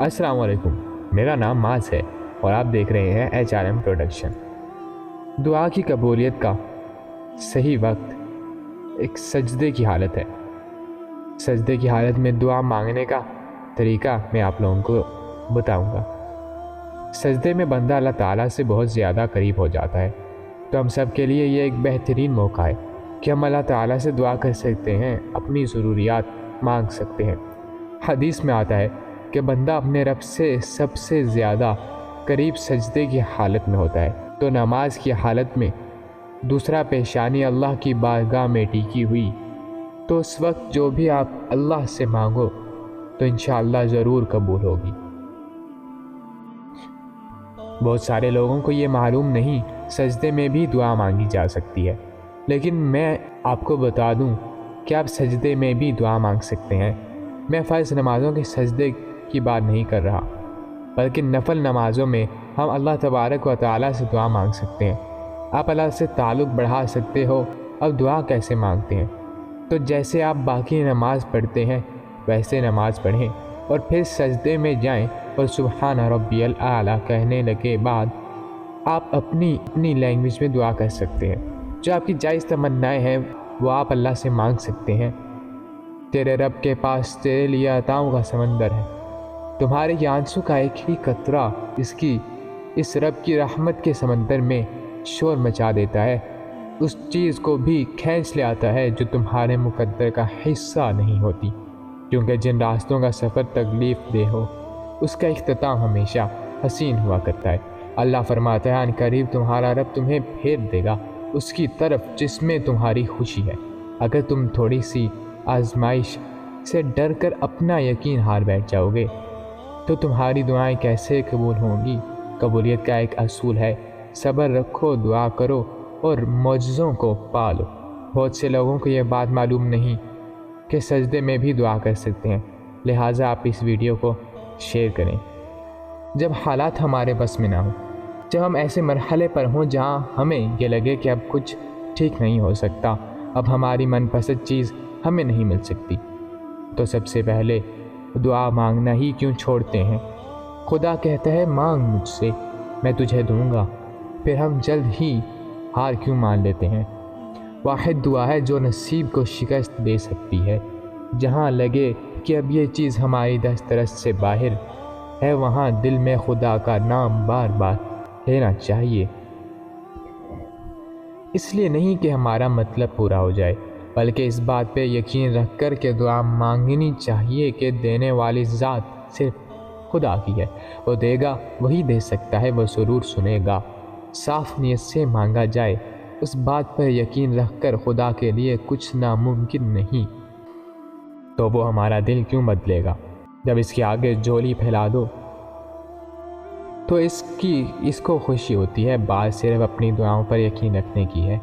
السلام علیکم، میرا نام معاذ ہے اور آپ دیکھ رہے ہیں HRM پروڈکشن۔ دعا کی قبولیت کا صحیح وقت ایک سجدے کی حالت ہے۔ سجدے کی حالت میں دعا مانگنے کا طریقہ میں آپ لوگوں کو بتاؤں گا۔ سجدے میں بندہ اللہ تعالیٰ سے بہت زیادہ قریب ہو جاتا ہے، تو ہم سب کے لیے یہ ایک بہترین موقع ہے کہ ہم اللہ تعالیٰ سے دعا کر سکتے ہیں، اپنی ضروریات مانگ سکتے ہیں۔ حدیث میں آتا ہے کہ بندہ اپنے رب سے سب سے زیادہ قریب سجدے کی حالت میں ہوتا ہے، تو نماز کی حالت میں دوسرا پیشانی اللہ کی بارگاہ میں ٹیکی ہوئی، تو اس وقت جو بھی آپ اللہ سے مانگو تو انشاءاللہ ضرور قبول ہوگی۔ بہت سارے لوگوں کو یہ معلوم نہیں سجدے میں بھی دعا مانگی جا سکتی ہے، لیکن میں آپ کو بتا دوں کہ آپ سجدے میں بھی دعا مانگ سکتے ہیں۔ میں فرض نمازوں کے سجدے کی بات نہیں کر رہا، بلکہ نفل نمازوں میں ہم اللہ تبارک و تعالیٰ سے دعا مانگ سکتے ہیں۔ آپ اللہ سے تعلق بڑھا سکتے ہو۔ اب دعا کیسے مانگتے ہیں؟ تو جیسے آپ باقی نماز پڑھتے ہیں ویسے نماز پڑھیں اور پھر سجدے میں جائیں اور سبحان ربی الاعلیٰ کہنے لگے بعد آپ اپنی لینگویج میں دعا کر سکتے ہیں۔ جو آپ کی جائز تمنائیں ہیں وہ آپ اللہ سے مانگ سکتے ہیں۔ تیرے رب کے پاس تیرے لیے عطاؤں کا سمندر ہے، تمہارے آنسو کا ایک ہی قطرہ اس رب کی رحمت کے سمندر میں شور مچا دیتا ہے، اس چیز کو بھی کھینچ لے آتا ہے جو تمہارے مقدر کا حصہ نہیں ہوتی، کیونکہ جن راستوں کا سفر تکلیف دہ ہو اس کا اختتام ہمیشہ حسین ہوا کرتا ہے۔ اللہ فرماتا ہے ان قریب تمہارا رب تمہیں پھیر دے گا اس کی طرف جس میں تمہاری خوشی ہے۔ اگر تم تھوڑی سی آزمائش سے ڈر کر اپنا یقین ہار بیٹھ جاؤ گے تو تمہاری دعائیں کیسے قبول ہوں گی؟ قبولیت کا ایک اصول ہے، صبر رکھو، دعا کرو اور معجزوں کو پالو۔ بہت سے لوگوں کو یہ بات معلوم نہیں کہ سجدے میں بھی دعا کر سکتے ہیں، لہٰذا آپ اس ویڈیو کو شیئر کریں۔ جب حالات ہمارے بس میں نہ ہوں، جب ہم ایسے مرحلے پر ہوں جہاں ہمیں یہ لگے کہ اب کچھ ٹھیک نہیں ہو سکتا، اب ہماری من پسند چیز ہمیں نہیں مل سکتی، تو سب سے پہلے دعا مانگنا ہی کیوں چھوڑتے ہیں؟ خدا کہتا ہے مانگ مجھ سے میں تجھے دوں گا، پھر ہم جلد ہی ہار کیوں مان لیتے ہیں؟ واحد دعا ہے جو نصیب کو شکست دے سکتی ہے۔ جہاں لگے کہ اب یہ چیز ہماری دسترس سے باہر ہے وہاں دل میں خدا کا نام بار بار لینا چاہیے، اس لیے نہیں کہ ہمارا مطلب پورا ہو جائے، بلکہ اس بات پہ یقین رکھ کر کہ دعا مانگنی چاہیے کہ دینے والی ذات صرف خدا کی ہے، وہ دے گا وہی دے سکتا ہے، وہ ضرور سنے گا۔ صاف نیت سے مانگا جائے، اس بات پر یقین رکھ کر خدا کے لیے کچھ ناممکن نہیں، تو وہ ہمارا دل کیوں بدلے گا؟ جب اس کے آگے جھولی پھیلا دو تو اس کو خوشی ہوتی ہے، بات صرف اپنی دعاؤں پر یقین رکھنے کی ہے۔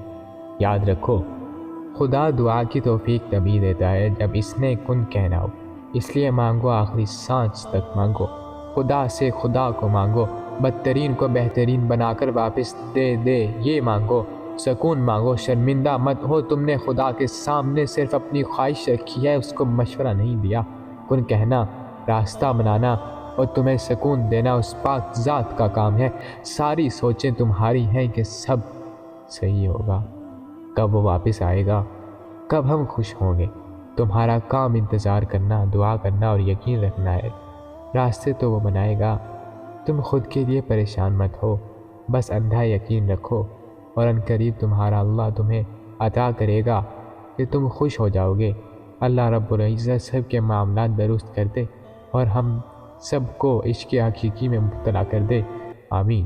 یاد رکھو خدا دعا کی توفیق تبھی دیتا ہے جب اس نے کن کہنا ہو، اس لیے مانگو، آخری سانس تک مانگو، خدا سے خدا کو مانگو، بدترین کو بہترین بنا کر واپس دے یہ مانگو، سکون مانگو، شرمندہ مت ہو، تم نے خدا کے سامنے صرف اپنی خواہش رکھی ہے، اس کو مشورہ نہیں دیا۔ کن کہنا، راستہ بنانا اور تمہیں سکون دینا اس پاک ذات کا کام ہے، ساری سوچیں تمہاری ہیں کہ سب صحیح ہوگا، کب وہ واپس آئے گا، کب ہم خوش ہوں گے۔ تمہارا کام انتظار کرنا، دعا کرنا اور یقین رکھنا ہے، راستے تو وہ بنائے گا، تم خود کے لیے پریشان مت ہو، بس اندھا یقین رکھو اور عنقریب تمہارا اللہ تمہیں عطا کرے گا کہ تم خوش ہو جاؤ گے۔ اللہ رب العزت سب کے معاملات درست کر دے اور ہم سب کو عشق حقیقی میں مبتلا کر دے، آمین۔